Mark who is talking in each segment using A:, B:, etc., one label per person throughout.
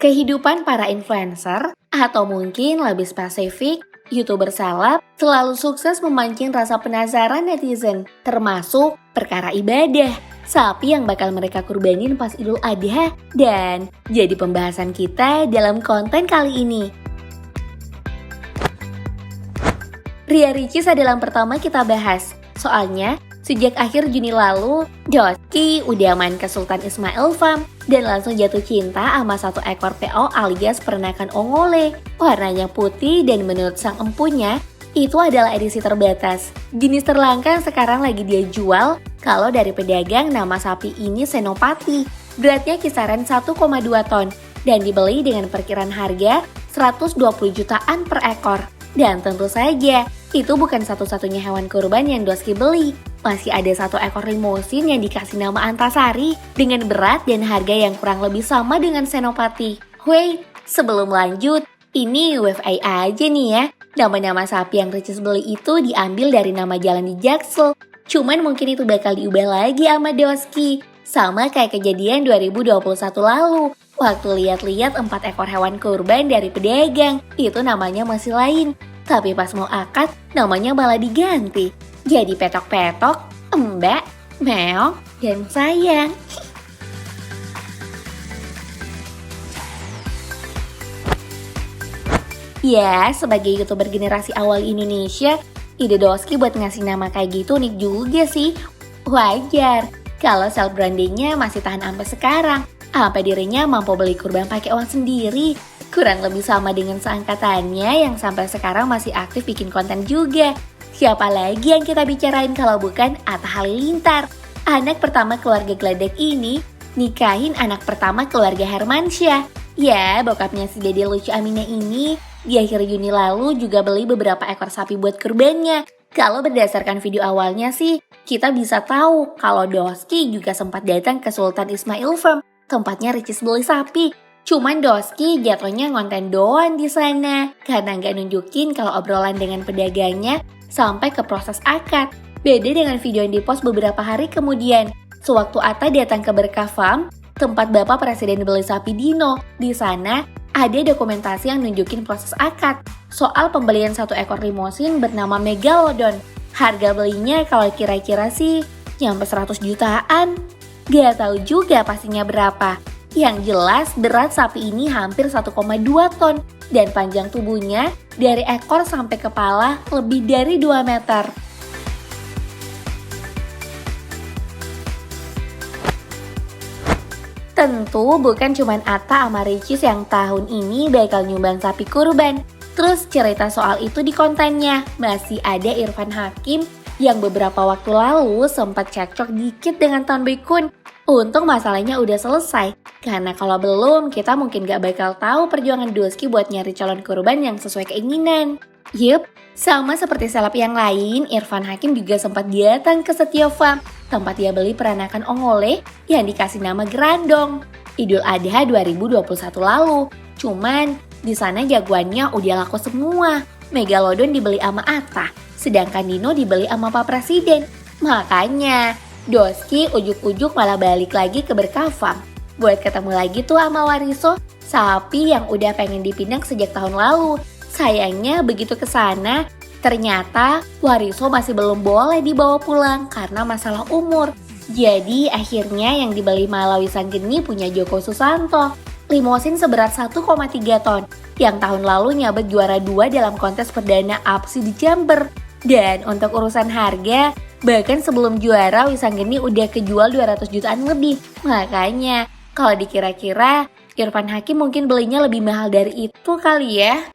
A: Kehidupan para influencer, atau mungkin lebih spesifik, YouTuber seleb selalu sukses memancing rasa penasaran netizen, termasuk perkara ibadah, sapi yang bakal mereka kurbanin pas Idul Adha, dan jadi pembahasan kita dalam konten kali ini. Ria Ricis adalah yang pertama kita bahas, soalnya sejak akhir Juni lalu, Doski udah main ke Sultan Ismail Farm dan langsung jatuh cinta sama satu ekor PO alias peternakan ongole. Warnanya putih dan menurut sang empunya, itu adalah edisi terbatas. Jenis terlangka yang sekarang lagi dia jual, kalau dari pedagang nama sapi ini Senopati. Beratnya kisaran 1,2 ton dan dibeli dengan perkiraan harga 120 jutaan per ekor. Dan tentu saja, itu bukan satu-satunya hewan kurban yang Doski beli. Masih ada satu ekor limusin yang dikasih nama Antasari dengan berat dan harga yang kurang lebih sama dengan Senopati. Wait, sebelum lanjut, ini FYI aja nih ya. Nama-nama sapi yang Ricis beli itu diambil dari nama jalan di Jaksel. Cuman mungkin itu bakal diubah lagi sama Doski. Sama kayak kejadian 2021 lalu. Waktu lihat-lihat 4 ekor hewan kurban dari pedagang, itu namanya masih lain. Tapi pas mau akad, namanya malah diganti. Jadi petok-petok, embak, meong, dan sayang. Ya, sebagai YouTuber generasi awal Indonesia, ide Doski buat ngasih nama kayak gitu unik juga sih. Wajar, kalau self brandingnya masih tahan sampai sekarang. Sampai dirinya mampu beli kurban pakai uang sendiri. Kurang lebih sama dengan seangkatannya yang sampai sekarang masih aktif bikin konten juga. Siapa lagi yang kita bicarain kalau bukan Atta Halilintar. Anak pertama keluarga Gledek ini nikahin anak pertama keluarga Hermansyah. Ya, bokapnya si Dede lucu Aminah ini di akhir Juni lalu juga beli beberapa ekor sapi buat kurbannya. Kalau berdasarkan video awalnya sih, kita bisa tahu kalau Doski juga sempat datang ke Sultan Ismail Farm, tempatnya Ricis beli sapi. Cuman Doski jatuhnya ngonten doang di sana karena nggak nunjukin kalau obrolan dengan pedagangnya sampai ke proses akad. Beda dengan video yang dipost beberapa hari kemudian. Sewaktu Atta datang ke Berkah Farm, tempat Bapak Presiden beli sapi Dino, di sana ada dokumentasi yang nunjukin proses akad. Soal pembelian satu ekor limusin bernama Megalodon. Harga belinya kalau kira-kira sih nyampe 100 jutaan. Gak tahu juga pastinya berapa. Yang jelas berat sapi ini hampir 1,2 ton dan panjang tubuhnya dari ekor sampai kepala lebih dari 2 meter. Tentu bukan cuma Atta sama Ricis yang tahun ini bakal nyumbang sapi kurban. Terus cerita soal itu di kontennya. Masih ada Irfan Hakim yang beberapa waktu lalu sempat cekcok dikit dengan Tan Boy Kun. Untung masalahnya udah selesai, karena kalau belum kita mungkin gak bakal tahu perjuangan Doski buat nyari calon kurban yang sesuai keinginan. Yup, sama seperti seleb yang lain, Irfan Hakim juga sempat datang ke Setia Farm, tempat dia beli peranakan ongole yang dikasih nama Grandong. Idul Adha 2021 lalu, cuman di sana jagoannya udah laku semua. Megalodon dibeli sama Atta, sedangkan Dino dibeli sama Pak Presiden. Makanya Doski ujuk-ujuk malah balik lagi ke Berkah Farm buat ketemu lagi tuh sama Wariso, sapi yang udah pengen dipinang sejak tahun lalu. Sayangnya begitu kesana, ternyata Wariso masih belum boleh dibawa pulang karena masalah umur. Jadi akhirnya yang dibeli Malawi Sanggeni punya Joko Susanto. Limusin seberat 1,3 ton, yang tahun lalu nyabet juara 2 dalam kontes perdana APSI di Jember. Dan untuk urusan harga, bahkan sebelum juara Wisanggeni udah kejual 200 jutaan lebih. Makanya kalau dikira-kira Irfan Hakim mungkin belinya lebih mahal dari itu kali ya.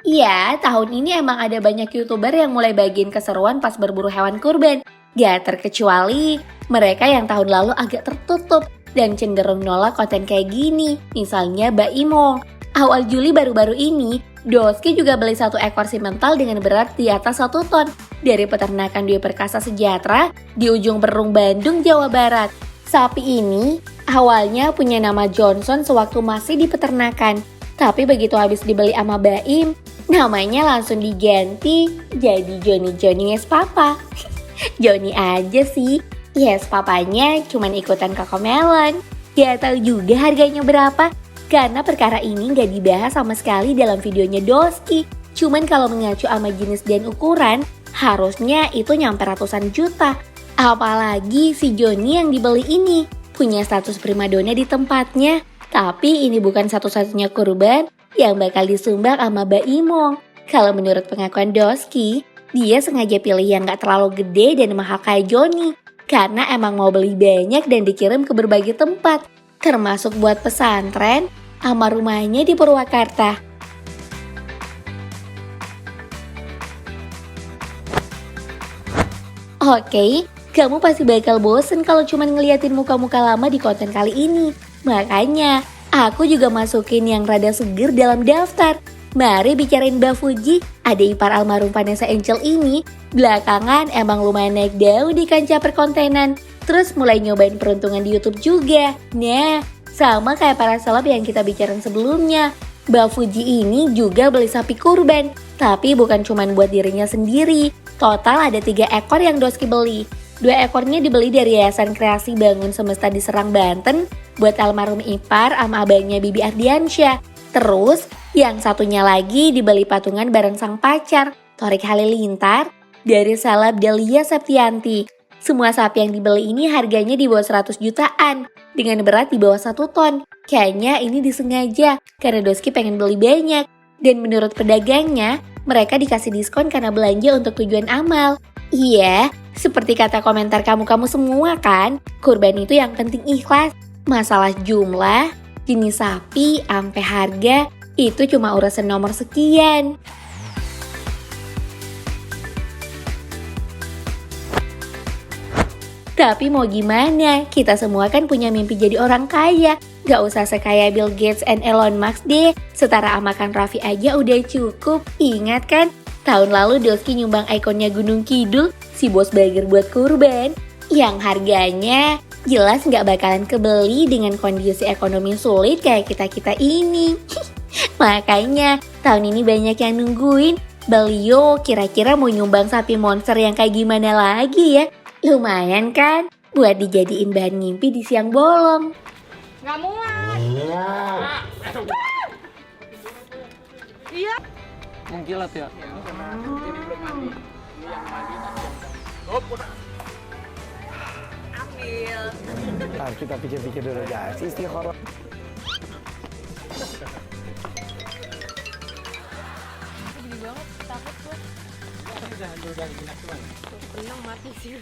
A: Iya, tahun ini emang ada banyak YouTuber yang mulai bagiin keseruan pas berburu hewan kurban. Gak terkecuali mereka yang tahun lalu agak tertutup dan cenderung nolak konten kayak gini. Misalnya Mbak Imong. Awal Juli baru-baru ini, Doski juga beli satu ekor simental dengan berat di atas 1 ton dari peternakan Dwi Perkasa Sejahtera di ujung Berung, Bandung, Jawa Barat. Sapi ini awalnya punya nama Johnson sewaktu masih di peternakan. Tapi begitu habis dibeli sama Baim, namanya langsung diganti jadi Johnny Wes Papa. Johnny aja sih. Yes, papanya cuman ikutan Cocomelon. Gak tahu juga harganya berapa, karena perkara ini gak dibahas sama sekali dalam videonya Doski. Cuman kalau mengacu sama jenis dan ukuran, harusnya itu nyampe ratusan juta. Apalagi si Joni yang dibeli ini punya status primadona di tempatnya. Tapi ini bukan satu-satunya kurban yang bakal disumbang sama Mbak Imong. Kalau menurut pengakuan Doski, dia sengaja pilih yang gak terlalu gede dan mahal kayak Joni. Karena emang mau beli banyak dan dikirim ke berbagai tempat. Termasuk buat pesantren sama rumahnya di Purwakarta. Oke, kamu pasti bakal bosen kalau cuma ngeliatin muka-muka lama di konten kali ini. Makanya, aku juga masukin yang rada seger dalam daftar. Mari bicarain Mbak Fuji, adik ipar almarhum Vanessa Angel ini. Belakangan emang lumayan naik daun di kancah perkontenan. Terus mulai nyobain peruntungan di YouTube juga. Nah, sama kayak para seleb yang kita bicarain sebelumnya. Mbak Fuji ini juga beli sapi kurban. Tapi bukan cuma buat dirinya sendiri. Total ada 3 ekor yang Doski beli. 2 ekornya dibeli dari Yayasan Kreasi Bangun Semesta di Serang, Banten buat almarhum ipar sama abangnya Bibi Ardiansyah. Terus, yang satunya lagi dibeli patungan bareng sang pacar, Torik Halilintar, dari seleb Delia Septianti. Semua sapi yang dibeli ini harganya di bawah 100 jutaan, dengan berat di bawah 1 ton. Kayaknya ini disengaja, karena Doski pengen beli banyak. Dan menurut pedagangnya, mereka dikasih diskon karena belanja untuk tujuan amal. Iya, seperti kata komentar kamu-kamu semua kan, kurban itu yang penting ikhlas. Masalah jumlah, jenis sapi, ampe harga, itu cuma urusan nomor sekian. Tapi mau gimana, kita semua kan punya mimpi jadi orang kaya. Gak usah sekaya Bill Gates and Elon Musk deh, setara amakan Raffi aja udah cukup. Ingat kan, tahun lalu Doski nyumbang ikonnya Gunung Kidul, si bos burger buat kurban, yang harganya jelas gak bakalan kebeli dengan kondisi ekonomi sulit kayak kita-kita ini. Makanya tahun ini banyak yang nungguin, beliau kira-kira mau nyumbang sapi monster yang kayak gimana lagi ya? Lumayan kan, buat dijadiin bahan ngimpi di siang bolong.
B: Nggak muat. Iya.
C: Mengkilat ya.
B: Ambil.
C: Nah, kita pikir-pikir dulu ya. Istikharah.
B: Gede banget, takut gue. Tenang mati sih.